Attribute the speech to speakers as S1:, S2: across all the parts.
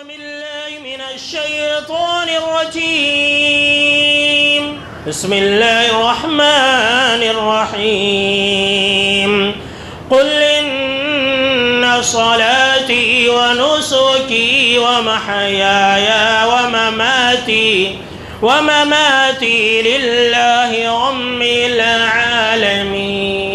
S1: بالله من الشيطان الرجيم بسم الله الرحمن الرحيم قل إن صلاتي ونسكي ومحياي ومماتي لله رب العالمين۔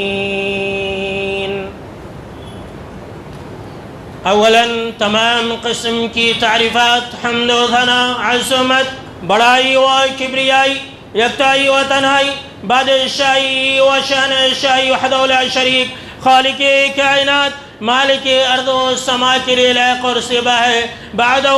S1: اولاً تمام قسم کی تعریفات، حمد و ثنا، عظمت، بڑائی و کبریائی، یکتائی و تنہائی، بادشاہی و شہنشاہی وحدہ لا شریک، خالق کائنات، مالک ارض و سما کے لیے لائق اور سبا ہے۔ بعدہ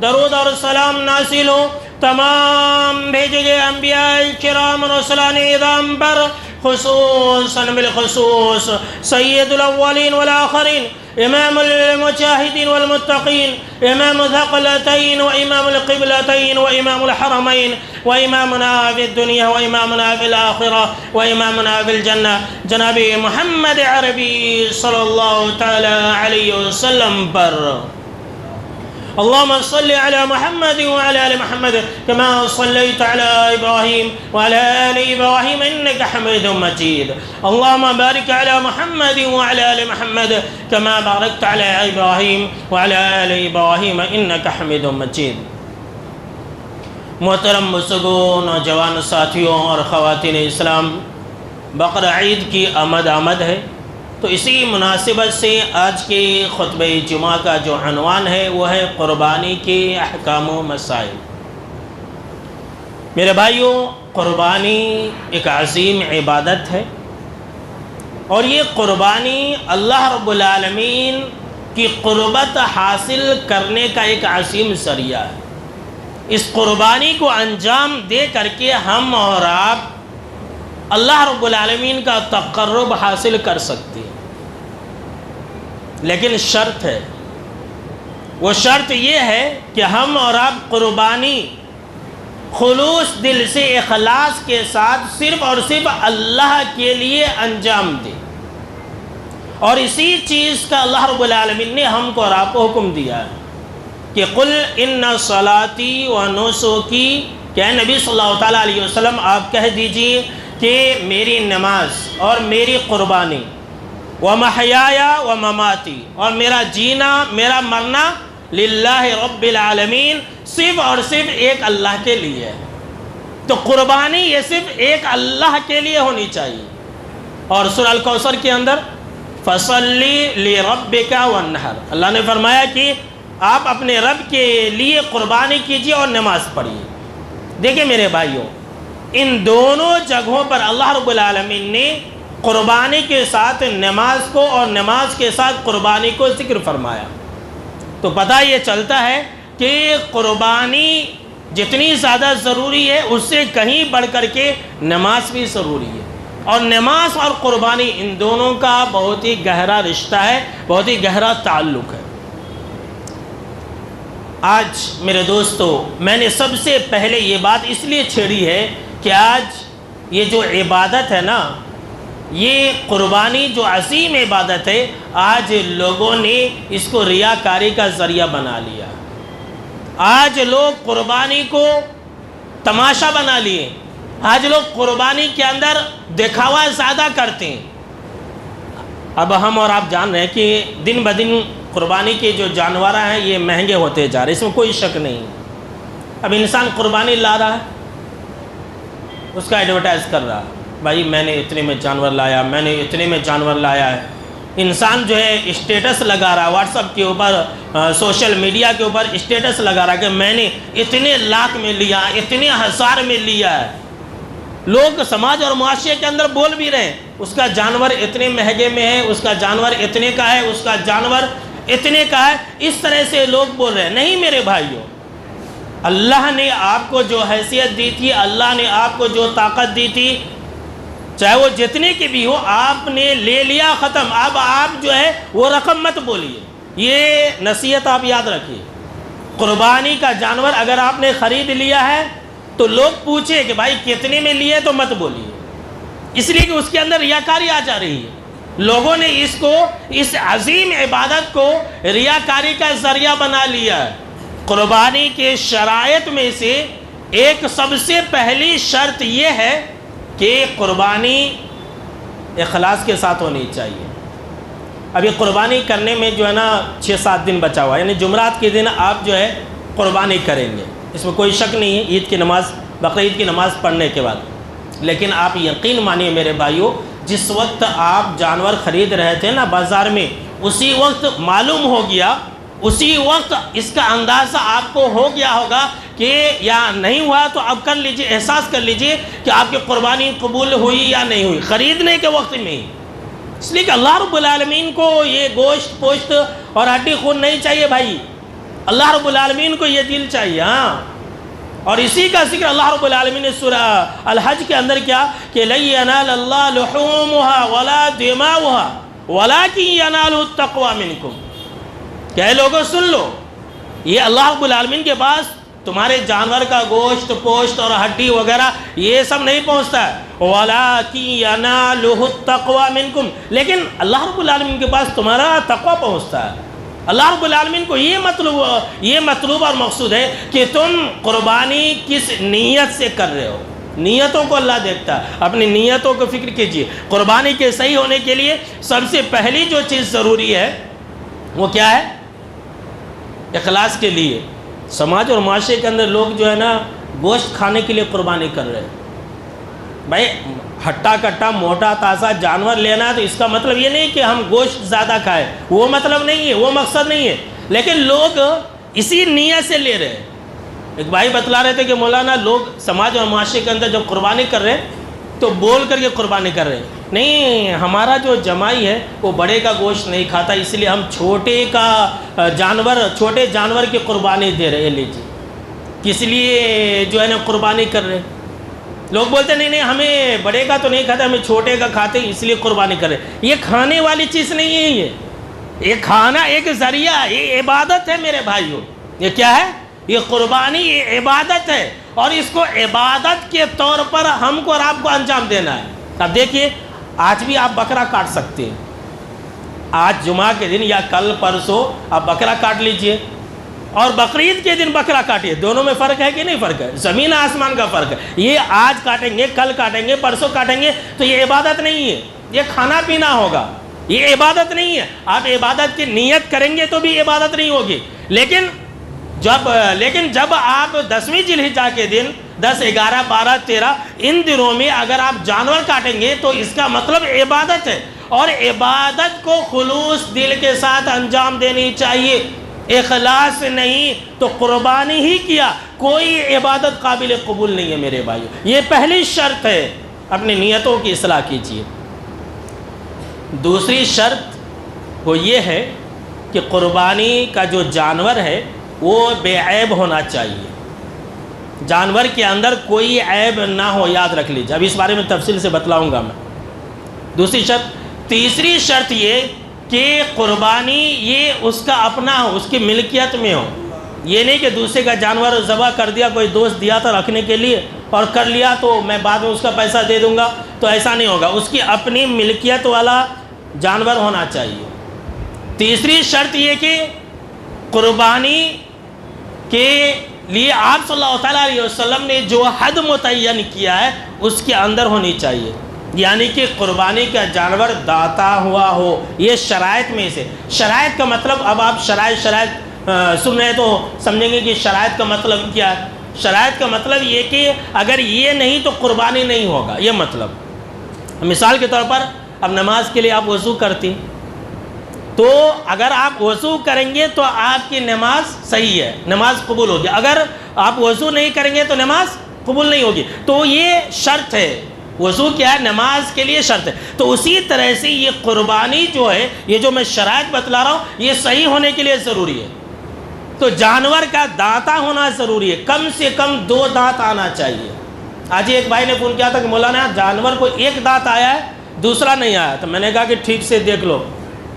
S1: درود اور سلام نازل ہو تمام بھیجے گئے انبیاء کرام رسولان اعظام پر، خصوصاً بالخصوص سید الاولین والآخرین، امام المجاہدین والمتقین، امام الثقلتین وامام القبلتین وامام الحرمین وامامنا فی الدنیا وامامنا فی الآخرہ وامامنا فی الجنہ، جناب محمد عربی صلی اللہ تعالی علیہ وسلم پر۔ اللهم صل على محمد وعلى آل محمد كما صليت على إبراهيم وعلى آل إبراهيم إنك حميد مجيد، اللهم بارك على محمد وعلى آل محمد كما باركت على إبراهيم وعلى آل إبراهيم إنك حميد مجيد۔ محترم بزرگوں، نوجوان ساتھیوں اور خواتین اسلام، بقرعید کی آمد ہے، تو اسی مناسبت سے آج کے خطبہ جمعہ کا جو عنوان ہے وہ ہے قربانی کے احکام و مسائل۔ میرے بھائیوں، قربانی ایک عظیم عبادت ہے، اور یہ قربانی اللہ رب العالمین کی قربت حاصل کرنے کا ایک عظیم ذریعہ ہے۔ اس قربانی کو انجام دے کر کے ہم اور آپ اللہ رب العالمین کا تقرب حاصل کر سکتے ہیں، لیکن شرط ہے، وہ شرط یہ ہے کہ ہم اور آپ قربانی خلوص دل سے، اخلاص کے ساتھ صرف اور صرف اللہ کے لیے انجام دیں، اور اسی چیز کا اللہ رب العالمین نے ہم کو اور آپ کو حکم دیا ہے کہ قل ان صلاتی و نسکی، کہ اے نبی صلی اللہ تعالیٰ علیہ وسلم آپ کہہ دیجئے کہ میری نماز اور میری قربانی، ومحیای ومماتی، اور میرا جینا میرا مرنا، للہ رب العالمین، صرف اور صرف ایک اللہ کے لیے ہے۔ تو قربانی یہ صرف ایک اللہ کے لیے ہونی چاہیے۔ اور سورہ الکوثر کے اندر فَصَلِّ لِرَبِّكَ وَانْحَرْ، اللہ نے فرمایا کہ آپ اپنے رب کے لیے قربانی کیجیے اور نماز پڑھیے۔ دیکھیں میرے بھائیوں، ان دونوں جگہوں پر اللہ رب العالمین نے قربانی کے ساتھ نماز کو اور نماز کے ساتھ قربانی کو ذکر فرمایا، تو پتہ یہ چلتا ہے کہ قربانی جتنی زیادہ ضروری ہے اس سے کہیں بڑھ کر کے نماز بھی ضروری ہے، اور نماز اور قربانی ان دونوں کا بہت ہی گہرا رشتہ ہے، بہت ہی گہرا تعلق ہے۔ آج میرے دوستو، میں نے سب سے پہلے یہ بات اس لیے چھیڑی ہے کہ آج یہ جو عبادت ہے نا، یہ قربانی جو عظیم عبادت ہے، آج لوگوں نے اس کو ریاکاری کا ذریعہ بنا لیا۔ آج لوگ قربانی کو تماشا بنا لیے، آج لوگ قربانی کے اندر دکھاوا زیادہ کرتے ہیں۔ اب ہم اور آپ جان رہے ہیں کہ دن بدن قربانی کے جو جانور ہیں یہ مہنگے ہوتے جا رہے ہیں، اس میں کوئی شک نہیں۔ اب انسان قربانی لا رہا ہے، اس کا ایڈورٹائز کر رہا ہے، بھائی میں نے اتنے میں جانور لایا، میں نے اتنے میں جانور لایا ہے۔ انسان جو ہے اسٹیٹس لگا رہا ہے، واٹس ایپ کے اوپر، سوشل میڈیا کے اوپر اسٹیٹس لگا رہا ہے کہ میں نے اتنے لاکھ میں لیا، اتنے ہزار میں لیا ہے۔ لوگ سماج اور معاشرے کے اندر بول بھی رہے ہیں اس کا جانور اتنے مہنگے میں ہے، اس کا جانور اتنے کا ہے، اس کا جانور اتنے کا ہے، اس طرح سے لوگ بول رہے ہیں۔ نہیں میرے بھائیوں، اللہ نے آپ کو جو حیثیت دی تھی، اللہ نے آپ کو جو طاقت دی تھی، چاہے وہ جتنے کی بھی ہو، آپ نے لے لیا، ختم۔ اب آپ جو ہے وہ رقم مت بولیے، یہ نصیحت آپ یاد رکھیے۔ قربانی کا جانور اگر آپ نے خرید لیا ہے تو لوگ پوچھیں کہ بھائی کتنے میں لیے تو مت بولیے، اس لیے کہ اس کے اندر ریاکاری آ جا رہی ہے۔ لوگوں نے اس عظیم عبادت کو ریاکاری کا ذریعہ بنا لیا ہے۔ قربانی کے شرائط میں سے ایک سب سے پہلی شرط یہ ہے کہ قربانی اخلاص کے ساتھ ہونی چاہیے۔ ابھی قربانی کرنے میں جو ہے نا 6-7 دن بچا ہوا ہے، یعنی جمعرات کے دن آپ جو ہے قربانی کریں گے، اس میں کوئی شک نہیں ہے، عید کی نماز، بقرعید کی نماز پڑھنے کے بعد۔ لیکن آپ یقین مانیے میرے بھائیوں، جس وقت آپ جانور خرید رہے تھے نا بازار میں، اسی وقت معلوم ہو گیا، اسی وقت اس کا اندازہ آپ کو ہو گیا ہوگا کہ یا نہیں ہوا تو اب کر لیجئے، احساس کر لیجئے کہ آپ کی قربانی قبول ہوئی یا نہیں ہوئی، خریدنے کے وقت میں ہی۔ اس لیے کہ اللہ رب العالمین کو یہ گوشت پوشت اور ہڈی خون نہیں چاہیے بھائی، اللہ رب العالمین کو یہ دل چاہیے۔ ہاں، اور اسی کا ذکر اللہ رب العالمین نے سورہ الحج کے اندر کیا کہ لَن يَنَالَ اللَّهَ لُحُومُهَا وَلَا دِمَاؤُهَا وَلَكِن يَنَالُهُ التَّقْوَى مِنكُمْ۔ کہ اے لوگوں سن لو، یہ اللہ رب العالمین کے پاس تمہارے جانور کا گوشت پوشت اور ہڈی وغیرہ یہ سب نہیں پہنچتا ہے، وَلَكِن يَنَالُهُ التَّقْوَى مِنكُمْ، لیکن اللہ رب العالمین کے پاس تمہارا تقوی پہنچتا ہے۔ اللہ رب العالمین کو یہ مطلوب اور مقصود ہے کہ تم قربانی کس نیت سے کر رہے ہو، نیتوں کو اللہ دیکھتا ہے، اپنی نیتوں کو فکر کیجئے۔ قربانی کے صحیح ہونے کے لیے سب سے پہلی جو چیز ضروری ہے وہ کیا ہے؟ اخلاص کے لیے۔ سماج اور معاشرے کے اندر لوگ جو ہے نا گوشت کھانے کے لیے قربانی کر رہے ہیں۔ بھائی ہٹا کٹا موٹا تازہ جانور لینا ہے تو اس کا مطلب یہ نہیں کہ ہم گوشت زیادہ کھائیں، وہ مطلب نہیں ہے، وہ مقصد نہیں ہے، لیکن لوگ اسی نیت سے لے رہے ہیں۔ ایک بھائی بتلا رہے تھے کہ مولانا لوگ سماج اور معاشرے کے اندر جب قربانی کر رہے ہیں تو بول کر کے قربانی کر رہے ہیں، نہیں ہمارا جو جمائی ہے وہ بڑے کا گوشت نہیں کھاتا، اس لیے ہم چھوٹے جانور کی قربانی دے رہے ہیں، لیجیے کس لیے جو ہے نا قربانی کر رہے ہیں۔ لوگ بولتے ہیں نہیں ہمیں بڑے کا تو نہیں کھاتے، ہمیں چھوٹے کا کھاتے اس لیے قربانی کرے۔ یہ کھانے والی چیز نہیں ہے، یہ کھانا ایک ذریعہ، یہ عبادت ہے میرے بھائیوں۔ یہ کیا ہے؟ یہ قربانی، یہ عبادت ہے، اور اس کو عبادت کے طور پر ہم کو اور آپ کو انجام دینا ہے۔ اب دیکھیے آج بھی آپ بکرا کاٹ سکتے ہیں، آج جمعہ کے دن یا کل پرسوں آپ بکرا کاٹ لیجئے، اور بقرعید کے دن بکرا کاٹیے، دونوں میں فرق ہے کہ نہیں فرق ہے؟ زمین آسمان کا فرق ہے۔ یہ آج کاٹیں گے، کل کاٹیں گے، پرسوں کاٹیں گے تو یہ عبادت نہیں ہے، یہ کھانا پینا ہوگا، یہ عبادت نہیں ہے۔ آپ عبادت کی نیت کریں گے تو بھی عبادت نہیں ہوگی، لیکن جب آپ 10ویں ذی الحجہ کے دن 10، 11، 12، 13 ان دنوں میں اگر آپ جانور کاٹیں گے تو اس کا مطلب عبادت ہے، اور عبادت کو خلوص دل کے ساتھ انجام دینی چاہیے۔ اخلاص نہیں تو قربانی ہی کیا، کوئی عبادت قابل قبول نہیں ہے میرے بھائیو۔ یہ پہلی شرط ہے، اپنی نیتوں کی اصلاح کیجیے۔ دوسری شرط وہ یہ ہے کہ قربانی کا جو جانور ہے وہ بے عیب ہونا چاہیے، جانور کے اندر کوئی عیب نہ ہو، یاد رکھ لیجیے، اب اس بارے میں تفصیل سے بتلاؤں گا میں۔ دوسری شرط۔ تیسری شرط یہ کہ قربانی یہ اس کا اپنا ہو، اس کی ملکیت میں ہو، یہ نہیں کہ دوسرے کا جانور ذبح کر دیا، کوئی دوست دیا تھا رکھنے کے لیے اور کر لیا تو میں بعد میں اس کا پیسہ دے دوں گا، تو ایسا نہیں ہوگا، اس کی اپنی ملکیت والا جانور ہونا چاہیے۔ تیسری شرط یہ کہ قربانی کے لیے آپ صلی اللہ تعالیٰ علیہ وسلم نے جو حد متعین کیا ہے اس کے اندر ہونی چاہیے، یعنی کہ قربانی کا جانور داتا ہوا ہو۔ یہ شرائط میں سے، شرائط کا مطلب اب آپ شرائط سن رہے تو سمجھیں گے کہ شرائط کا مطلب کیا ہے۔ شرائط کا مطلب یہ کہ اگر یہ نہیں تو قربانی نہیں ہوگا، یہ مطلب۔ مثال کے طور پر اب نماز کے لیے آپ وضو کرتے ہیں، تو اگر آپ وضو کریں گے تو آپ کی نماز صحیح ہے، نماز قبول ہوگی۔ اگر آپ وضو نہیں کریں گے تو نماز قبول نہیں ہوگی، تو یہ شرط ہے۔ وضو کیا ہے؟ نماز کے لیے شرط ہے۔ تو اسی طرح سے یہ قربانی جو ہے، یہ جو میں شرائط بتلا رہا ہوں، یہ صحیح ہونے کے لیے ضروری ہے۔ تو جانور کا دانتا ہونا ضروری ہے، کم سے کم 2 دانت آنا چاہیے۔ آج ایک بھائی نے فون کیا تھا کہ مولانا جانور کو 1 دانت آیا ہے، دوسرا نہیں آیا، تو میں نے کہا کہ ٹھیک سے دیکھ لو۔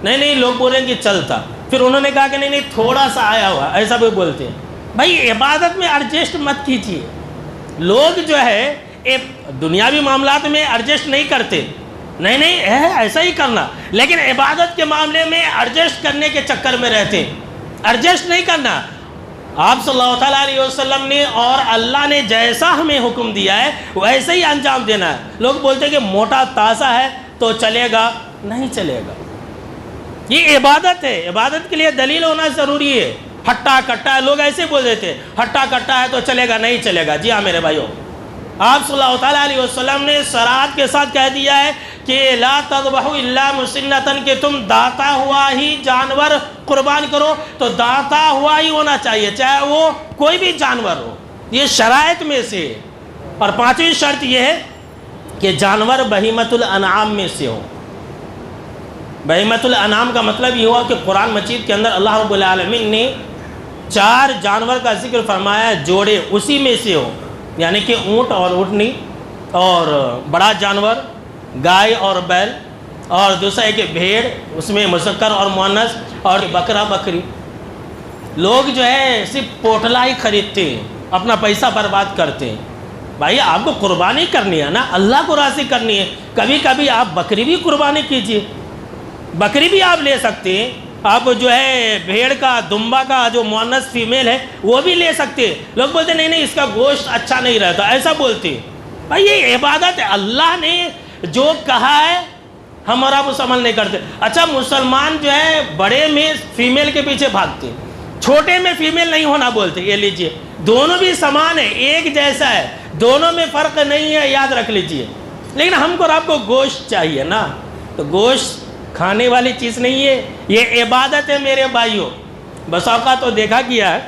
S1: نہیں لوگ بولیں کہ چلتا، پھر انہوں نے کہا کہ نہیں تھوڑا سا آیا ہوا، ایسا بھی بولتے ہیں۔ بھائی عبادت میں ایڈجسٹ مت کیجیے، لوگ جو ہے دنیاوی معاملات میں ایڈجسٹ نہیں کرتے، نہیں ایسا ہی کرنا، لیکن عبادت کے معاملے میں ایڈجسٹ کرنے کے چکر میں رہتے ہیں۔ ایڈجسٹ نہیں کرنا، آپ صلی اللہ تعالیٰ علیہ وسلم نے اور اللہ نے جیسا ہمیں حکم دیا ہے ویسے ہی انجام دینا ہے۔ لوگ بولتے ہیں کہ موٹا تازہ ہے تو چلے گا، نہیں چلے گا۔ یہ عبادت ہے، عبادت کے لیے دلیل ہونا ضروری ہے۔ ہٹا کٹا ہے، لوگ ایسے بول دیتے ہیں ہٹا کٹا ہے تو چلے گا، نہیں چلے گا۔ جی ہاں میرے بھائیوں، آپ صلی اللہ تعالیٰ علیہ وسلم نے صراحت کے ساتھ کہہ دیا ہے کہ لا تذبحوا الا مسنۃ، کہ تم داتا ہوا ہی جانور قربان کرو، تو داتا ہوا ہی ہونا چاہیے، چاہے وہ کوئی بھی جانور ہو۔ یہ شرائط میں سے۔ اور پانچویں شرط یہ ہے کہ جانور بہیمۃ الانعام میں سے ہو۔ بہیمۃ الانعام کا مطلب یہ ہوا کہ قرآن مجید کے اندر اللہ رب العالمین نے 4 جانور کا ذکر فرمایا، جوڑے اسی میں سے ہو، یعنی کہ اونٹ اور اونٹنی، اور بڑا جانور گائے اور بیل، اور دوسرا ہے کہ بھیڑ، اس میں مذکر اور مؤنث، اور بکرا بکری۔ لوگ جو ہے صرف پوٹلا ہی خریدتے ہیں، اپنا پیسہ برباد کرتے ہیں۔ بھائی آپ کو قربانی کرنی ہے نا، اللہ کو راضی کرنی ہے، کبھی کبھی آپ بکری بھی قربانی کیجئے، بکری بھی آپ لے سکتے ہیں۔ آپ جو ہے بھیڑ کا، دمبا کا جو مؤنث فیمیل ہے وہ بھی لے سکتے ہیں۔ لوگ بولتے ہیں نہیں اس کا گوشت اچھا نہیں رہتا، ایسا بولتے ہیں۔ بھائی یہ عبادت ہے، اللہ نے جو کہا ہے ہم اور آپ اس عمل نہیں کرتے۔ اچھا مسلمان جو ہے بڑے میں فیمیل کے پیچھے بھاگتے ہیں، چھوٹے میں فیمیل نہیں ہونا بولتے۔ یہ لیجئے دونوں بھی سمان ہے، ایک جیسا ہے، دونوں میں فرق نہیں ہے، یاد رکھ لیجئے۔ لیکن ہم کو اور آپ کو گوشت چاہیے نا، تو گوشت کھانے والی چیز نہیں ہے، یہ عبادت ہے میرے بھائیوں۔ بس اوقات تو دیکھا کیا ہے،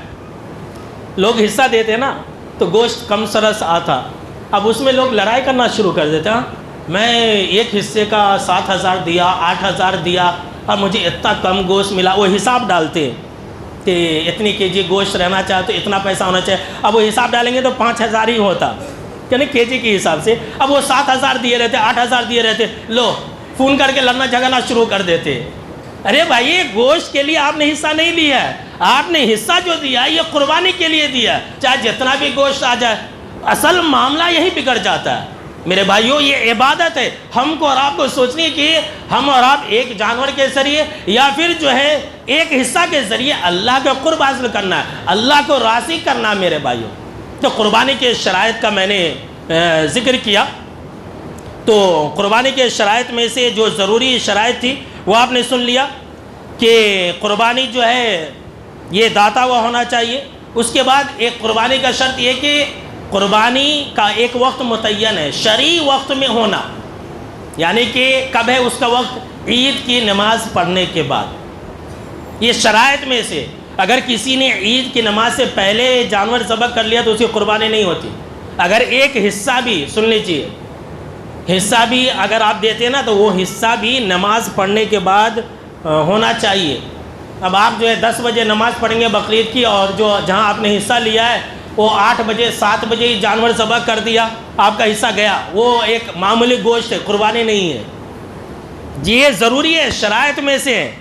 S1: لوگ حصہ دیتے نا تو گوشت کم سرس آتا، اب اس میں لوگ لڑائی کرنا شروع کر دیتے ہیں، میں ایک حصے کا 7,000 دیا، 8,000 دیا، اب مجھے اتنا کم گوشت ملا۔ وہ حساب ڈالتے ہیں کہ اتنی کے جی گوشت رہنا چاہے تو اتنا پیسہ ہونا چاہیے، اب وہ حساب ڈالیں گے تو 5,000 ہی ہوتا، یعنی کے جی کے حساب سے۔ اب وہ 7,000 دیے رہتے، 8,000 دیے رہتے، لو فون کر کے لڑنا جھگڑنا شروع کر دیتے۔ ارے بھائی یہ گوشت کے لیے آپ نے حصہ نہیں لیا ہے، آپ نے حصہ جو دیا ہے یہ قربانی کے لیے دیا ہے، چاہے جتنا بھی گوشت آ جائے۔ اصل معاملہ یہی بگڑ جاتا ہے میرے بھائیوں، یہ عبادت ہے۔ ہم کو اور آپ کو سوچنی ہے کہ ہم اور آپ ایک جانور کے ذریعے یا پھر جو ہے ایک حصہ کے ذریعے اللہ کا قرب حاصل کرنا ہے، اللہ کو راضی کرنا ہے میرے بھائیوں۔ تو قربانی کے شرائط کا میں نے ذکر کیا، تو قربانی کے شرائط میں سے جو ضروری شرائط تھی وہ آپ نے سن لیا کہ قربانی جو ہے یہ داتا ہوا ہونا چاہیے۔ اس کے بعد ایک قربانی کا شرط یہ کہ قربانی کا ایک وقت متعین ہے، شرعی وقت میں ہونا، یعنی کہ کب ہے اس کا وقت؟ عید کی نماز پڑھنے کے بعد۔ یہ شرائط میں سے اگر کسی نے عید کی نماز سے پہلے جانور ذبح کر لیا تو اس کی قربانی نہیں ہوتی۔ اگر ایک حصہ بھی، سن لیجیے، حصہ بھی اگر آپ دیتے ہیں نا تو وہ حصہ بھی نماز پڑھنے کے بعد ہونا چاہیے۔ اب آپ جو ہے 10 بجے نماز پڑھیں گے بقرعید کی، اور جو جہاں آپ نے حصہ لیا ہے وہ 8 بجے 7 بجے ہی جانور ذبح کر دیا، آپ کا حصہ گیا، وہ ایک معمولی گوشت ہے، قربانی نہیں ہے۔ جی یہ ضروری ہے، شرائط میں سے ہے۔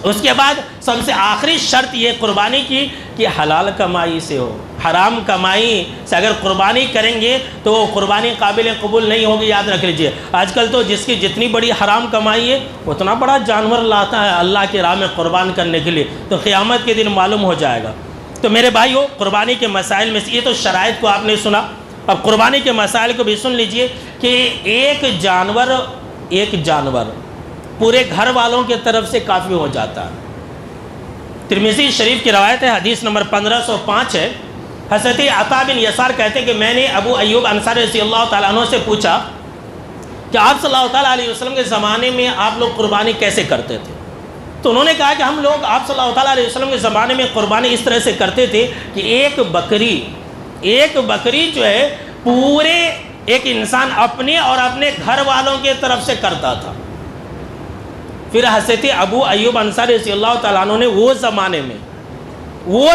S1: اس کے بعد سب سے آخری شرط یہ قربانی کی کہ حلال کمائی سے ہو۔ حرام کمائی سے اگر قربانی کریں گے تو وہ قربانی قابل قبول نہیں ہوگی، یاد رکھ لیجئے۔ آج کل تو جس کی جتنی بڑی حرام کمائی ہے اتنا بڑا جانور لاتا ہے اللہ کی راہ میں قربان کرنے کے لیے، تو قیامت کے دن معلوم ہو جائے گا۔ تو میرے بھائیو، قربانی کے مسائل میں سے یہ تو شرائط کو آپ نے سنا، اب قربانی کے مسائل کو بھی سن لیجئے کہ ایک جانور پورے گھر والوں کے طرف سے کافی ہو جاتا ہے۔ ترمذی شریف کی روایت ہے، حدیث نمبر 1505 ہے۔ حضرت عطا بن یسار کہتے ہیں کہ میں نے ابو ایوب انصاری رضی اللہ تعالیٰ عنہ سے پوچھا کہ آپ صلی اللہ تعالیٰ علیہ وسلم کے زمانے میں آپ لوگ قربانی کیسے کرتے تھے؟ تو انہوں نے کہا کہ ہم لوگ آپ صلی اللہ تعالیٰ علیہ وسلم کے زمانے میں قربانی اس طرح سے کرتے تھے کہ ایک بکری جو ہے پورے ایک انسان اپنے اور اپنے گھر والوں کے طرف سے کرتا تھا۔ پھر حضرت ابو ایوب انصاری رضی اللہ تعالیٰ عنہ نے وہ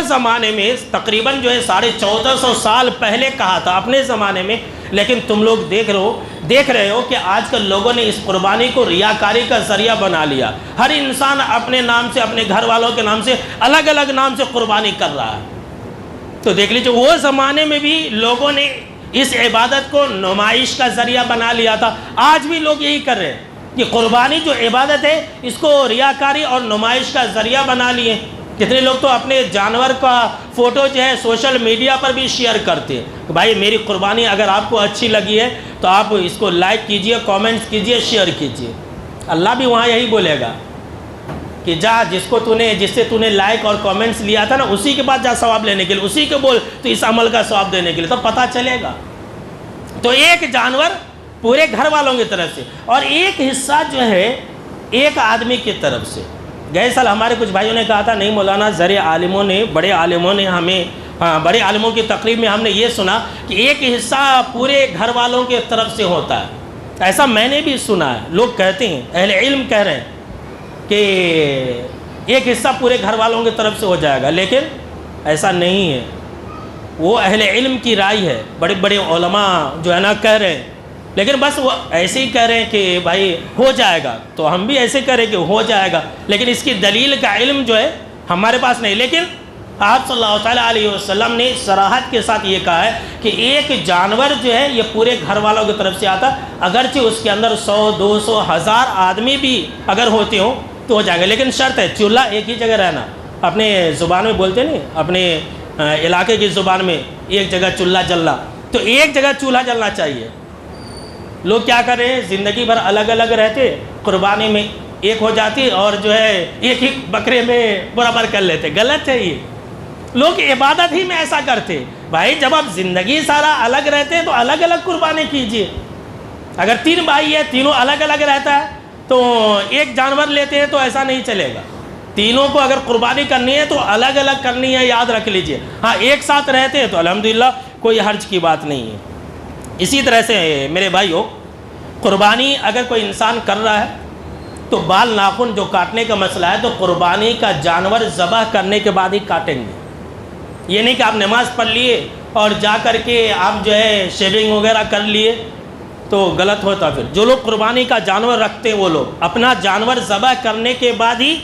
S1: زمانے میں تقریباً جو ہے 1450 سال پہلے کہا تھا اپنے زمانے میں، لیکن تم لوگ دیکھ رہے ہو کہ آج کل لوگوں نے اس قربانی کو ریاکاری کا ذریعہ بنا لیا۔ ہر انسان اپنے نام سے، اپنے گھر والوں کے نام سے، الگ الگ نام سے قربانی کر رہا ہے۔ تو دیکھ لیجیے وہ زمانے میں بھی لوگوں نے اس عبادت کو نمائش کا ذریعہ بنا لیا تھا، آج بھی لوگ یہی کر رہے ہیں کہ قربانی جو عبادت ہے اس کو ریاکاری اور نمائش کا ذریعہ بنا لیے۔ کتنے لوگ تو اپنے جانور کا فوٹو جو ہے سوشل میڈیا پر بھی شیئر کرتے ہیں کہ بھائی میری قربانی اگر آپ کو اچھی لگی ہے تو آپ اس کو لائک کیجئے، کامنٹس کیجئے، شیئر کیجئے۔ اللہ بھی وہاں یہی بولے گا کہ جا جس سے تو نے لائک اور کامنٹس لیا تھا نا، اسی کے بعد جا ثواب لینے کے لیے، اسی کو بول تو اس عمل کا ثواب دینے کے لیے، تو پتہ چلے گا۔ تو ایک جانور پورے گھر والوں کی طرف سے، اور ایک حصہ جو ہے ایک آدمی کی طرف سے۔ گئے سال ہمارے کچھ بھائیوں نے کہا تھا نہیں مولانا، بڑے عالموں نے ہمیں بڑے عالموں کی تقریب میں ہم نے یہ سنا کہ ایک حصہ پورے گھر والوں کی طرف سے ہوتا ہے۔ ایسا میں نے بھی سنا ہے، لوگ کہتے ہیں، اہل علم کہہ رہے ہیں کہ ایک حصہ پورے گھر والوں کی طرف سے ہو جائے گا، لیکن ایسا نہیں ہے۔ وہ اہل علم کی رائے ہے، بڑے بڑے علماء جو ہے نا کہہ رہے ہیں، لیکن بس وہ ایسے ہی کہہ رہے ہیں کہ بھائی ہو جائے گا، تو ہم بھی ایسے کہہ رہے ہیں کہ ہو جائے گا، لیکن اس کی دلیل کا علم جو ہے ہمارے پاس نہیں۔ لیکن آپ صلی اللہ تعالیٰ علیہ وسلم نے صراحت کے ساتھ یہ کہا ہے کہ ایک جانور جو ہے یہ پورے گھر والوں کی طرف سے آتا، اگرچہ اس کے اندر 100 200 1000 آدمی بھی اگر ہوتے ہوں تو ہو جائے گا، لیکن شرط ہے چولہا ایک ہی جگہ رہنا۔ اپنے زبان میں بولتے نہیں، اپنے علاقے کی زبان میں ایک جگہ چولہا جلنا، تو ایک جگہ چولہا جلنا چاہیے۔ لوگ کیا کر رہے ہیں، زندگی بھر الگ الگ رہتے، قربانی میں ایک ہو جاتی اور جو ہے ایک ہی بکرے میں برابر کر لیتے، غلط ہے یہ۔ لوگ عبادت ہی میں ایسا کرتے، بھائی جب آپ زندگی سارا الگ رہتے ہیں تو الگ الگ قربانی کیجئے۔ اگر 3 بھائی ہے، تینوں الگ الگ رہتا ہے تو ایک جانور لیتے ہیں تو ایسا نہیں چلے گا۔ تینوں کو اگر قربانی کرنی ہے تو الگ الگ کرنی ہے، یاد رکھ لیجئے۔ ہاں ایک ساتھ رہتے ہیں تو الحمدللہ کوئی حرج کی بات نہیں ہے۔ اسی طرح سے میرے بھائیو، قربانی اگر کوئی انسان کر رہا ہے تو بال ناخن جو کاٹنے کا مسئلہ ہے تو قربانی کا جانور ذبح کرنے کے بعد ہی کاٹیں گے۔ یہ نہیں کہ آپ نماز پڑھ لیے اور جا کر کے آپ جو ہے شیونگ وغیرہ کر لیے تو غلط ہوتا۔ پھر جو لوگ قربانی کا جانور رکھتے ہیں وہ لوگ اپنا جانور ذبح کرنے کے بعد ہی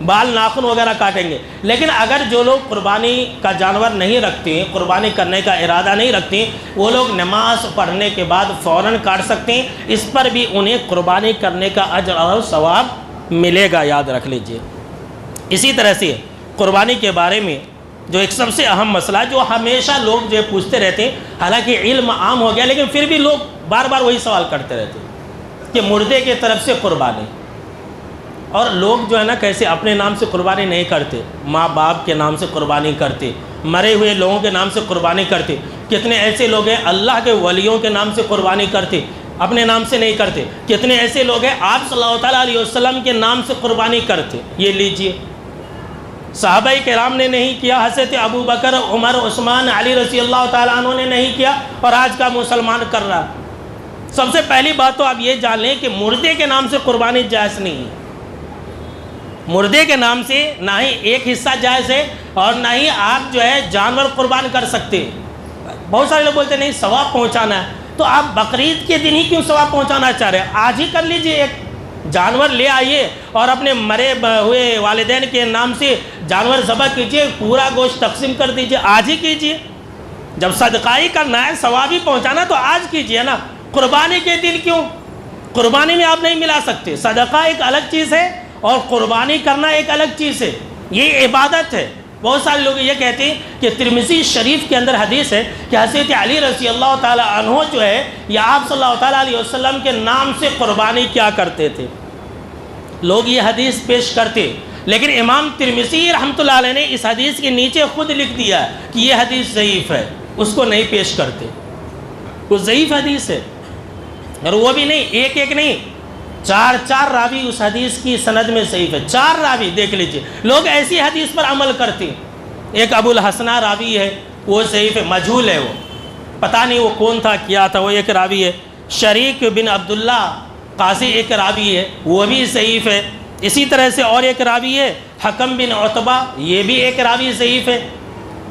S1: بال ناخن وغیرہ کاٹیں گے۔ لیکن اگر جو لوگ قربانی کا جانور نہیں رکھتے ہیں، قربانی کرنے کا ارادہ نہیں رکھتے ہیں، وہ لوگ نماز پڑھنے کے بعد فوراً کاٹ سکتے ہیں۔ اس پر بھی انہیں قربانی کرنے کا اجر اور ثواب ملے گا، یاد رکھ لیجئے۔ اسی طرح سے قربانی کے بارے میں جو ایک سب سے اہم مسئلہ جو ہمیشہ لوگ جو پوچھتے رہتے ہیں، حالانکہ علم عام ہو گیا لیکن پھر بھی لوگ بار بار وہی سوال کرتے رہتے ہیں کہ مردے کے طرف سے قربانی، اور لوگ جو ہے نا کیسے اپنے نام سے قربانی نہیں کرتے، ماں باپ کے نام سے قربانی کرتے، مرے ہوئے لوگوں کے نام سے قربانی کرتے۔ کتنے ایسے لوگ ہیں اللہ کے ولیوں کے نام سے قربانی کرتے، اپنے نام سے نہیں کرتے۔ کتنے ایسے لوگ ہیں آپ صلی اللہ تعالیٰ علیہ وسلم کے نام سے قربانی کرتے۔ یہ لیجئے، صحابہ کرام نے نہیں کیا، حضرت ابو بکر، عمر، عثمان، علی رضی اللہ تعالیٰ عنہ نے نہیں کیا، اور آج کا مسلمان کر رہا۔ سب سے پہلی بات تو آپ یہ جان لیں کہ مردے کے نام سے قربانی جائز نہیں ہے۔ مردے کے نام سے نہ ہی ایک حصہ جائز ہے اور نہ ہی آپ جو ہے جانور قربان کر سکتے ہیں۔ بہت سارے لوگ بولتے ہیں نہیں ثواب پہنچانا ہے، تو آپ بقرعید کے دن ہی کیوں ثواب پہنچانا چاہ رہے ہیں؟ آج ہی کر لیجئے، ایک جانور لے آئیے اور اپنے مرے ہوئے والدین کے نام سے جانور ذبح کیجئے، پورا گوشت تقسیم کر دیجئے، آج ہی کیجئے۔ جب صدقہ ہی کرنا ہے، ثواب ہی پہنچانا تو آج کیجئے نا، قربانی کے دن کیوں؟ قربانی میں آپ نہیں ملا سکتے، صدقہ ایک الگ چیز ہے اور قربانی کرنا ایک الگ چیز ہے، یہ عبادت ہے۔ بہت سارے لوگ یہ کہتے ہیں کہ ترمذی شریف کے اندر حدیث ہے کہ حضرت علی رضی اللہ تعالیٰ عنہ جو ہے یا آپ صلی اللہ تعالیٰ علیہ وسلم کے نام سے قربانی کیا کرتے تھے۔ لوگ یہ حدیث پیش کرتے، لیکن امام ترمذی رحمۃ اللہ علیہ نے اس حدیث کے نیچے خود لکھ دیا کہ یہ حدیث ضعیف ہے، اس کو نہیں پیش کرتے، وہ ضعیف حدیث ہے۔ اور وہ بھی نہیں ایک ایک نہیں، 4 راوی اس حدیث کی سند میں ضعیف ہے، 4 راوی دیکھ لیجئے۔ لوگ ایسی حدیث پر عمل کرتے ہیں۔ ایک ابو الحسنہ راوی ہے، وہ ضعیف ہے، مجہول ہے، وہ پتہ نہیں وہ کون تھا کیا تھا، وہ ایک راوی ہے۔ شریک بن عبداللہ قاضی ایک راوی ہے، وہ بھی ضعیف ہے۔ اسی طرح سے اور ایک راوی ہے حکم بن عتبہ، یہ بھی ایک راوی ضعیف ہے۔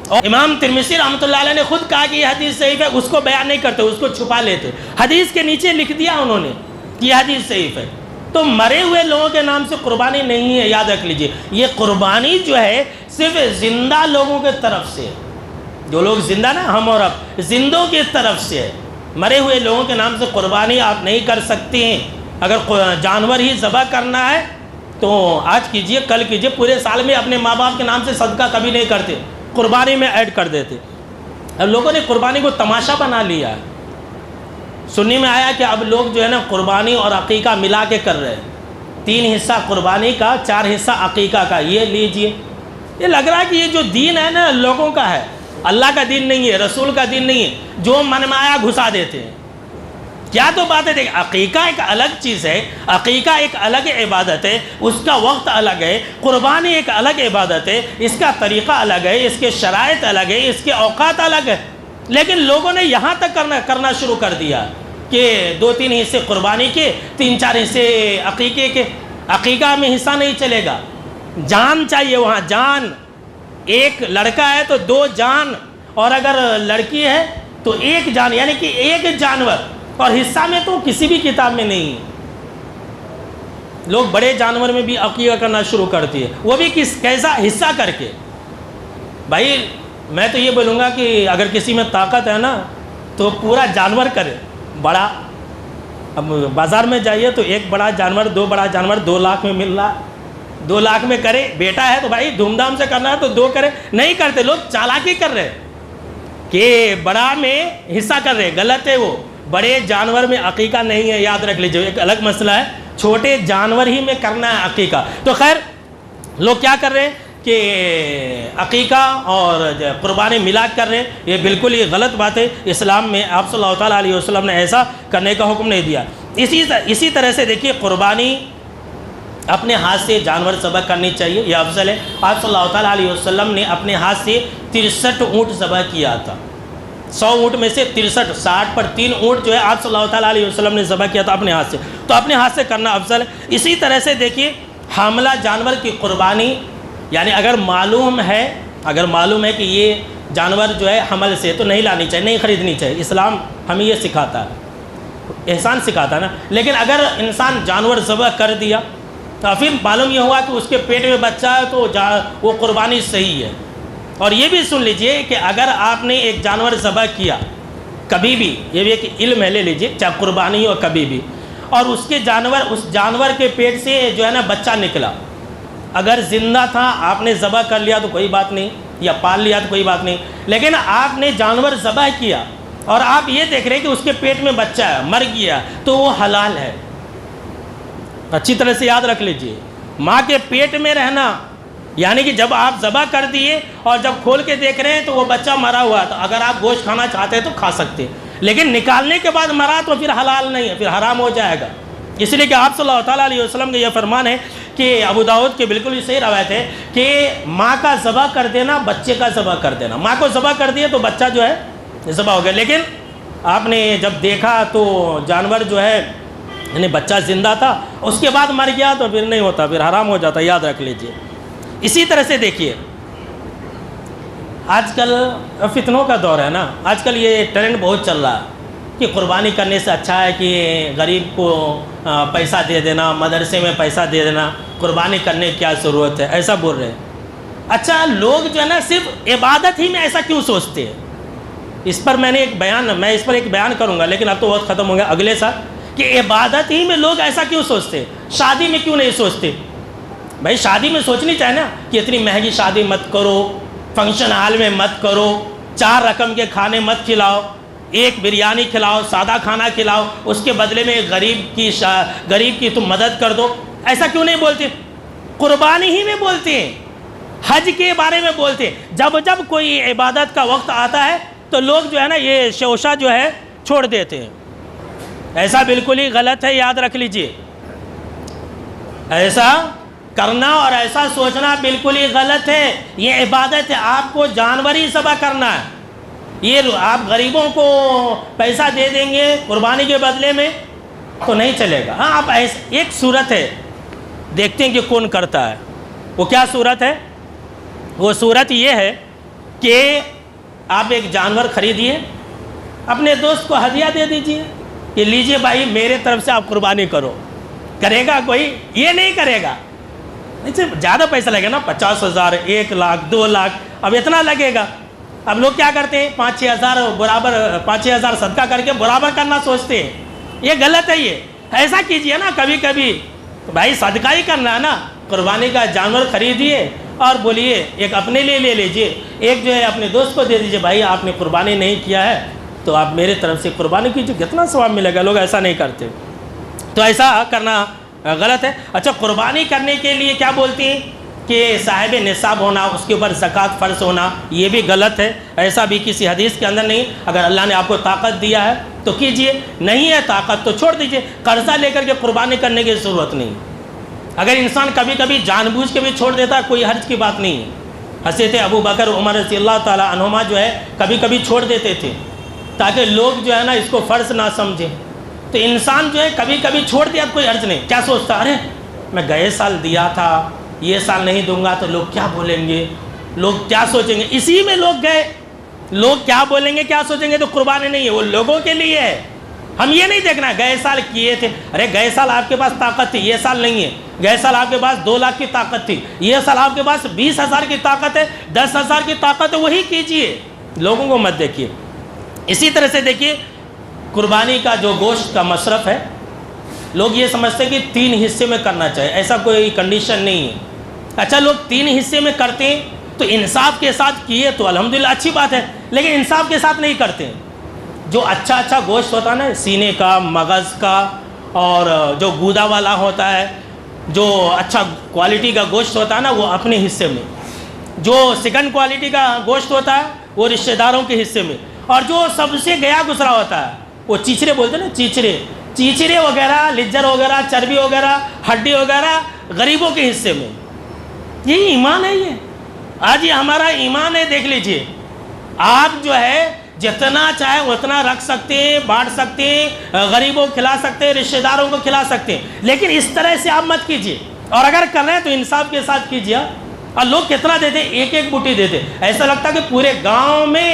S1: اور امام ترمذی رحمۃ اللہ علیہ نے خود کہا کہ یہ حدیث ضعیف ہے، اس کو بیان نہیں کرتے، اس کو چھپا لیتے، حدیث کے نیچے لکھ دیا انہوں نے کہ یہ حدیث ضعیف ہے۔ تو مرے ہوئے لوگوں کے نام سے قربانی نہیں ہے، یاد رکھ لیجئے۔ یہ قربانی جو ہے صرف زندہ لوگوں کے طرف سے، جو لوگ زندہ نا ہم اور اب، زندوں کی طرف سے ہے۔ مرے ہوئے لوگوں کے نام سے قربانی آپ نہیں کر سکتے ہیں۔ اگر جانور ہی ذبح کرنا ہے تو آج کیجئے، کل کیجئے، پورے سال میں اپنے ماں باپ کے نام سے صدقہ کبھی نہیں کرتے، قربانی میں ایڈ کر دیتے۔ اب لوگوں نے قربانی کو تماشا بنا لیا ہے۔ سننے میں آیا کہ اب لوگ جو ہے نا قربانی اور عقیقہ ملا کے کر رہے ہیں، 3 حصہ قربانی کا، 4 حصہ عقیقہ کا۔ یہ لیجئے، یہ لگ رہا ہے کہ یہ جو دین ہے نا لوگوں کا ہے، اللہ کا دین نہیں ہے، رسول کا دین نہیں ہے، جو من میں آیا گھسا دیتے ہیں۔ کیا تو بات ہے، دیکھ، عقیقہ ایک الگ چیز ہے، عقیقہ ایک الگ عبادت ہے، اس کا وقت الگ ہے۔ قربانی ایک الگ عبادت ہے، اس کا طریقہ الگ ہے، اس کے شرائط الگ ہے، اس کے اوقات الگ ہے۔ لیکن لوگوں نے یہاں تک کرنا شروع کر دیا کہ 2-3 حصے قربانی کے، 3-4 حصے عقیقے کے۔ عقیقہ میں حصہ نہیں چلے گا، جان چاہیے وہاں، جان۔ ایک لڑکا ہے تو 2 جان، اور اگر لڑکی ہے تو 1 جان، یعنی کہ 1 جانور۔ اور حصہ میں تو کسی بھی کتاب میں نہیں ہے۔ لوگ بڑے جانور میں بھی عقیقہ کرنا شروع کرتی ہے، وہ بھی کیسا حصہ کر کے۔ بھائی میں تو یہ بولوں گا کہ اگر کسی میں طاقت ہے نا تو پورا جانور کرے، بڑا۔ اب بازار میں جائیے تو 1 بڑا جانور، 2 بڑا جانور 2 لاکھ میں مل رہا، 2 لاکھ میں کرے۔ بیٹا ہے تو بھائی دھوم دھام سے کرنا ہے تو 2 کرے، نہیں کرتے لوگ، چالاکی کر رہے کہ بڑا میں حصہ کر رہے، غلط ہے وہ۔ بڑے جانور میں عقیقہ نہیں ہے، یاد رکھ لیجیے، ایک الگ مسئلہ ہے، چھوٹے جانور ہی میں کرنا ہے عقیقہ۔ تو خیر لوگ کیا کر رہے ہیں کہ عقیقہ اور قربانی ملا کر رہے ہیں، یہ بالکل ہی غلط بات ہے۔ اسلام میں آپ صلی اللہ تعالیٰ علیہ وسلم نے ایسا کرنے کا حکم نہیں دیا۔ اسی طرح سے دیکھیے، قربانی اپنے ہاتھ سے جانور ذبح کرنی چاہیے، یہ افضل ہے۔ آپ صلی اللہ تعالیٰ علیہ وسلم نے اپنے ہاتھ سے 63 اونٹ ذبح کیا تھا۔ 100 اونٹ میں سے 63، 60 پر 3 اونٹ جو ہے آپ صلی اللہ تعالیٰ علیہ وسلم نے ذبح کیا تھا اپنے ہاتھ سے، تو اپنے ہاتھ سے کرنا افضل ہے۔ اسی طرح سے دیکھیے، حاملہ جانور کی قربانی، یعنی اگر معلوم ہے کہ یہ جانور جو ہے حمل سے، تو نہیں لانی چاہیے، نہیں خریدنی چاہیے۔ اسلام ہمیں یہ سکھاتا ہے، احسان سکھاتا ہے نا۔ لیکن اگر انسان جانور ذبح کر دیا تو پھر معلوم یہ ہوا کہ اس کے پیٹ میں بچہ ہے، تو وہ قربانی صحیح ہے۔ اور یہ بھی سن لیجئے کہ اگر آپ نے ایک جانور ذبح کیا کبھی بھی، یہ بھی ایک علم ہے، لے لیجئے، چاہے قربانی ہو کبھی بھی، اور اس جانور کے پیٹ سے جو ہے نا بچہ نکلا، اگر زندہ تھا آپ نے ذبح کر لیا تو کوئی بات نہیں، یا پال لیا تو کوئی بات نہیں۔ لیکن آپ نے جانور ذبح کیا اور آپ یہ دیکھ رہے ہیں کہ اس کے پیٹ میں بچہ ہے، مر گیا، تو وہ حلال ہے۔ اچھی طرح سے یاد رکھ لیجئے، ماں کے پیٹ میں رہنا، یعنی کہ جب آپ ذبح کر دیے اور جب کھول کے دیکھ رہے ہیں تو وہ بچہ مرا ہوا تھا، اگر آپ گوشت کھانا چاہتے ہیں تو کھا سکتے ہیں، لیکن نکالنے کے بعد مرا تو پھر حلال نہیں ہے، پھر حرام ہو جائے گا۔ اس لیے کہ آپ صلی اللہ تعالیٰ علیہ وسلم کا یہ فرمان ہے کہ ابو داؤد کے بالکل ہی صحیح روایت ہے کہ ماں کا ذبح کر دینا، بچے کا ذبح کر دینا۔ ماں کو ذبح کر دیا تو بچہ جو ہے ذبح ہو گیا، لیکن آپ نے جب دیکھا تو جانور جو ہے یعنی بچہ زندہ تھا، اس کے بعد مر گیا تو پھر نہیں ہوتا، پھر حرام ہو جاتا، یاد رکھ لیجئے۔ اسی طرح سے دیکھیے، آج کل فتنوں کا دور ہے نا، آج کل یہ ٹرینڈ بہت چل رہا ہے کہ قربانی کرنے سے اچھا ہے کہ غریب کو پیسہ دے دینا، مدرسے میں پیسہ دے دینا، قربانی کرنے کی کیا ضرورت ہے، ایسا بول رہے ہیں۔ اچھا، لوگ جو ہے نا صرف عبادت ہی میں ایسا کیوں سوچتے ہیں؟ اس پر میں اس پر ایک بیان کروں گا، لیکن اب تو وقت ختم ہو گیا، اگلے سال، کہ عبادت ہی میں لوگ ایسا کیوں سوچتے ہیں؟ شادی میں کیوں نہیں سوچتے؟ بھائی شادی میں سوچنی چاہیے نا کہ اتنی مہنگی شادی مت کرو، فنکشن ہال میں مت کرو، 4 رقم کے کھانے مت کھلاؤ، 1 بریانی کھلاؤ، سادہ کھانا کھلاؤ، اس کے بدلے میں غریب کی تم مدد کر دو۔ ایسا کیوں نہیں بولتے؟ قربانی ہی میں بولتے ہیں، حج کے بارے میں بولتے ہیں۔ جب کوئی عبادت کا وقت آتا ہے تو لوگ جو ہے نا یہ شوشہ جو ہے چھوڑ دیتے ہیں۔ ایسا بالکل ہی غلط ہے، یاد رکھ لیجئے، ایسا کرنا اور ایسا سوچنا بالکل ہی غلط ہے۔ یہ عبادت ہے، آپ کو جانور ہی ذبح کرنا ہے۔ یہ آپ غریبوں کو پیسہ دے دیں گے قربانی کے بدلے میں تو نہیں چلے گا۔ ہاں، آپ ایک صورت ہے، دیکھتے ہیں کہ کون کرتا ہے۔ وہ کیا صورت ہے؟ وہ صورت یہ ہے کہ آپ ایک جانور خریدیے، اپنے دوست کو ہدیہ دے دیجئے کہ لیجئے بھائی میرے طرف سے آپ قربانی کرو۔ کرے گا کوئی؟ یہ نہیں کرے گا۔ زیادہ پیسہ لگے نا، 50,000، 1 لاکھ، 2 لاکھ، اب اتنا لگے گا۔ اب لوگ کیا کرتے ہیں، 5-6 ہزار برابر، 5-6 ہزار صدقہ کر کے برابر کرنا سوچتے ہیں۔ یہ غلط ہے۔ یہ ایسا کیجئے نا، کبھی کبھی تو بھائی صدقہ ہی کرنا ہے نا، قربانی کا جانور خریدیے اور بولیے ایک اپنے لیے لے لیجئے، ایک جو ہے اپنے دوست کو دے دیجئے، بھائی آپ نے قربانی نہیں کیا ہے تو آپ میرے طرف سے قربانی کیجئے، کتنا ثواب ملے گا۔ لوگ ایسا نہیں کرتے، تو ایسا کرنا غلط ہے۔ اچھا، قربانی کرنے کے لیے کیا بولتی ہیں کہ صاحب نصاب ہونا، اس کے اوپر زکوٰۃ فرض ہونا، یہ بھی غلط ہے، ایسا بھی کسی حدیث کے اندر نہیں۔ اگر اللہ نے آپ کو طاقت دیا ہے تو کیجئے، نہیں ہے طاقت تو چھوڑ دیجئے، قرضہ لے کر کے قربانی کرنے کی ضرورت نہیں۔ اگر انسان کبھی کبھی جان بوجھ کے بھی چھوڑ دیتا ہے، کوئی حرج کی بات نہیں ہے۔ حضرت ابو بکر عمر رضی اللہ تعالیٰ عنہما جو ہے کبھی کبھی چھوڑ دیتے تھے تاکہ لوگ جو ہے نا اس کو فرض نہ سمجھیں۔ تو انسان جو ہے کبھی کبھی چھوڑ دیا کوئی حرج نہیں، کیا سوچتا، ارے میں گئے سال دیا تھا، یہ سال نہیں دوں گا تو لوگ کیا بولیں گے، لوگ کیا سوچیں گے، اسی میں لوگ گئے، لوگ کیا بولیں گے کیا سوچیں گے، تو قربانی نہیں ہے، وہ لوگوں کے لیے ہے۔ ہم یہ نہیں دیکھنا گئے سال کیے تھے، ارے گئے سال آپ کے پاس طاقت تھی، یہ سال نہیں ہے، گئے سال آپ کے پاس 2 لاکھ کی طاقت تھی، یہ سال آپ کے پاس 20,000 کی طاقت ہے، 10,000 کی طاقت ہے، وہی کیجئے، لوگوں کو مت دیکھیے۔ اسی طرح سے دیکھیے قربانی کا جو گوشت کا مصرف ہے، لوگ یہ سمجھتے ہیں کہ 3 حصے میں کرنا چاہیے، ایسا کوئی کنڈیشن نہیں ہے۔ اچھا، لوگ 3 حصے میں کرتے ہیں تو انصاف کے ساتھ کیے تو الحمدللہ اچھی بات ہے، لیکن انصاف کے ساتھ نہیں کرتے ہیں۔ جو اچھا گوشت ہوتا ہے نا، سینے کا، مغز کا، اور جو گودا والا ہوتا ہے، جو اچھا کوالٹی کا گوشت ہوتا ہے نا، وہ اپنے حصے میں، جو سیکنڈ کوالٹی کا گوشت ہوتا ہے وہ رشتہ داروں کے حصے میں، اور جو سب سے گیا گزرا ہوتا ہے وہ چیچڑے بولتے ہیں نا، چیچڑے وغیرہ، لجر وغیرہ، چربی وغیرہ، ہڈی وغیرہ غریبوں کے حصے میں۔ یہی ایمان ہے، یہ آج یہ ہمارا ایمان ہے۔ دیکھ لیجئے، آپ جو ہے جتنا چاہے اتنا رکھ سکتے ہیں، بانٹ سکتے ہیں، غریبوں کو کھلا سکتے ہیں، رشتہ داروں کو کھلا سکتے ہیں، لیکن اس طرح سے آپ مت کیجئے، اور اگر کر رہے ہیں تو انصاف کے ساتھ کیجئے۔ اور لوگ کتنا دیتے، ایک بوٹی دیتے، ایسا لگتا ہے کہ پورے گاؤں میں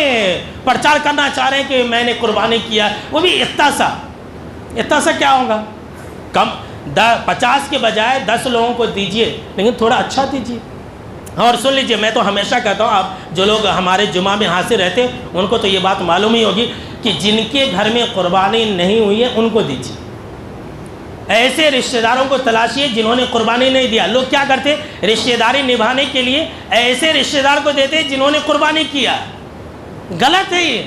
S1: پرچار کرنا چاہ رہے ہیں کہ میں نے قربانی کیا، وہ بھی اتنا سا کیا ہوگا، کم 50 کے بجائے 10 لوگوں کو دیجئے، لیکن تھوڑا اچھا دیجئے۔ اور سن لیجئے، میں تو ہمیشہ کہتا ہوں، آپ جو لوگ ہمارے جمعہ میں حاضر رہتے ہیں ان کو تو یہ بات معلوم ہی ہوگی کہ جن کے گھر میں قربانی نہیں ہوئی ہے ان کو دیجئے۔ ایسے رشتہ داروں کو تلاشیے جنہوں نے قربانی نہیں دیا۔ لوگ کیا کرتے، رشتہ داری نبھانے کے لیے ایسے رشتہ دار کو دیتے جنہوں نے قربانی کیا، غلط ہے یہ۔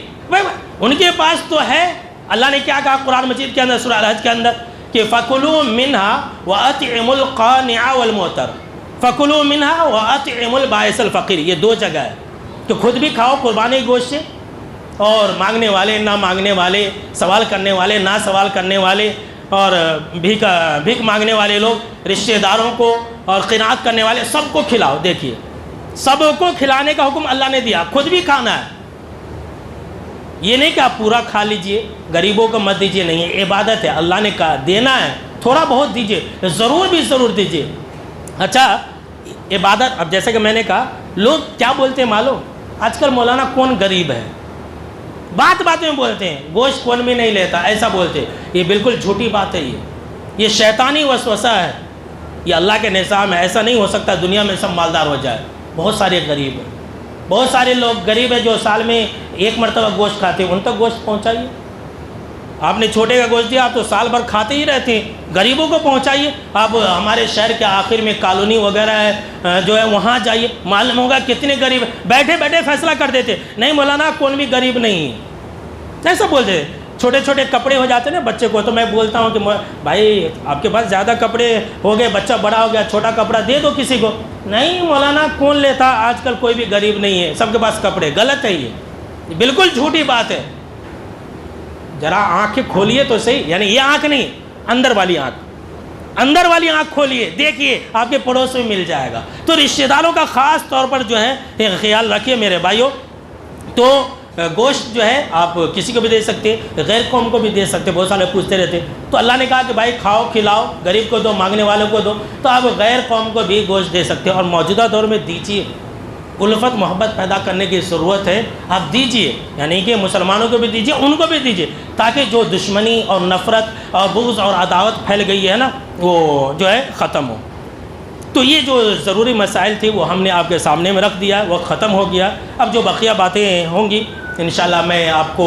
S1: ان کے پاس تو ہے، اللہ نے کیا کہا قرآن مجید کے اندر سورہ الحج کے اندر کہ فَكُلُوا مِنْهَا وَأَطْعِمُوا الْقَانِعَ وَالْمُعْتَرَ، فَكُلُوا مِنْهَا وَأَطْعِمُوا الْبَائِسَ الْفَقِيرَ، یہ 2 جگہ ہے کہ خود بھی کھاؤ قربانی گوشت سے، اور مانگنے والے، نہ مانگنے والے، سوال کرنے والے، نہ سوال کرنے والے، اور بھیک مانگنے والے لوگ، رشتہ داروں کو اور قناعت کرنے والے، سب کو کھلاؤ۔ دیکھیے، سب کو کھلانے کا حکم اللہ نے دیا، خود بھی کھانا ہے۔ یہ نہیں کہ آپ پورا کھا لیجئے، غریبوں کو مت دیجئے، نہیں، یہ عبادت ہے، اللہ نے کہا دینا ہے، تھوڑا بہت دیجئے، ضرور دیجئے۔ اچھا، عبادت، اب جیسے کہ میں نے کہا، لوگ کیا بولتے ہیں معلوم، آج کل مولانا کون غریب ہے، بات میں بولتے ہیں، گوشت کون بھی نہیں لیتا، ایسا بولتے، یہ بالکل جھوٹی بات ہے، یہ شیطانی وسوسہ ہے، یہ اللہ کے نظام ہے۔ ایسا نہیں ہو سکتا دنیا میں سب مالدار ہو جائے، بہت سارے غریب ہیں، بہت سارے لوگ غریب ہیں جو سال میں 1 مرتبہ گوشت کھاتے ہیں، ان تک گوشت پہنچائیے۔ آپ نے چھوٹے کا گوشت دیا، آپ تو سال بھر کھاتے ہی رہتے ہیں، غریبوں کو پہنچائیے۔ آپ ہمارے شہر کے آخر میں کالونی وغیرہ ہے جو ہے، وہاں جائیے، معلوم ہوگا کتنے غریب بیٹھے فیصلہ کر دیتے، نہیں مولانا کون بھی غریب نہیں ہے، ایسا بولتے۔ چھوٹے کپڑے ہو جاتے ہیں نا بچے کو، تو میں بولتا ہوں کہ بھائی آپ کے پاس زیادہ کپڑے ہو گئے، بچہ بڑا ہو گیا، چھوٹا کپڑا دے دو کسی کو، نہیں مولانا کون لیتا، آج کل کوئی بھی غریب نہیں ہے، سب کے پاس کپڑے، غلط ہے یہ بالکل جھوٹی بات ہے۔ ذرا آنکھیں کھولیے تو صحیح، یعنی یہ آنکھ نہیں، اندر والی آنکھ کھولیے، دیکھیے آپ کے پڑوس میں مل جائے گا۔ تو رشتہ داروں کا خاص طور پر جو ہے خیال رکھیے میرے بھائیوں۔ تو گوشت جو ہے آپ کسی کو بھی دے سکتے، غیر قوم کو بھی دے سکتے، بہت سارے پوچھتے رہتے، تو اللہ نے کہا کہ بھائی کھاؤ کھلاؤ، غریب کو دو، مانگنے والوں کو دو، تو آپ غیر قوم کو بھی گوشت دے سکتے، اور موجودہ دور میں دیجیے، الفت محبت پیدا کرنے کی ضرورت ہے، آپ دیجئے، یعنی کہ مسلمانوں کو بھی دیجئے، ان کو بھی دیجئے، تاکہ جو دشمنی اور نفرت اور بغض اور عداوت پھیل گئی ہے نا، وہ جو ہے ختم ہو۔ تو یہ جو ضروری مسائل تھی وہ ہم نے آپ کے سامنے میں رکھ دیا، وہ ختم ہو گیا۔ اب جو بقیہ باتیں ہوں گی انشاءاللہ میں آپ کو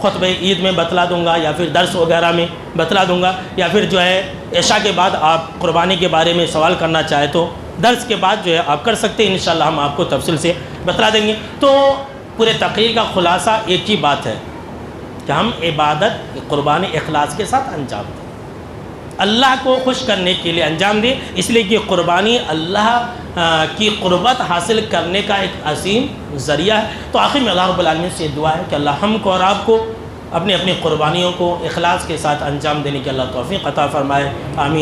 S1: خطبہ عید میں بتلا دوں گا، یا پھر درس وغیرہ میں بتلا دوں گا، یا پھر جو ہے عشاء کے بعد آپ قربانی کے بارے میں سوال کرنا چاہے تو درس کے بعد جو ہے آپ کر سکتے ہیں، انشاءاللہ ہم آپ کو تفصیل سے بتلا دیں گے۔ تو پورے تقریر کا خلاصہ ایک ہی بات ہے کہ ہم عبادت قربانی اخلاص کے ساتھ انجام دیں، اللہ کو خوش کرنے کے لیے انجام دیں، اس لیے کہ قربانی اللہ کی قربت حاصل کرنے کا ایک عظیم ذریعہ ہے۔ تو آخر میں اللہ رب العالمین سے دعا ہے کہ اللہ ہم کو اور آپ کو اپنی قربانیوں کو اخلاص کے ساتھ انجام دینے کی اللہ توفیق عطا فرمائے، آمین۔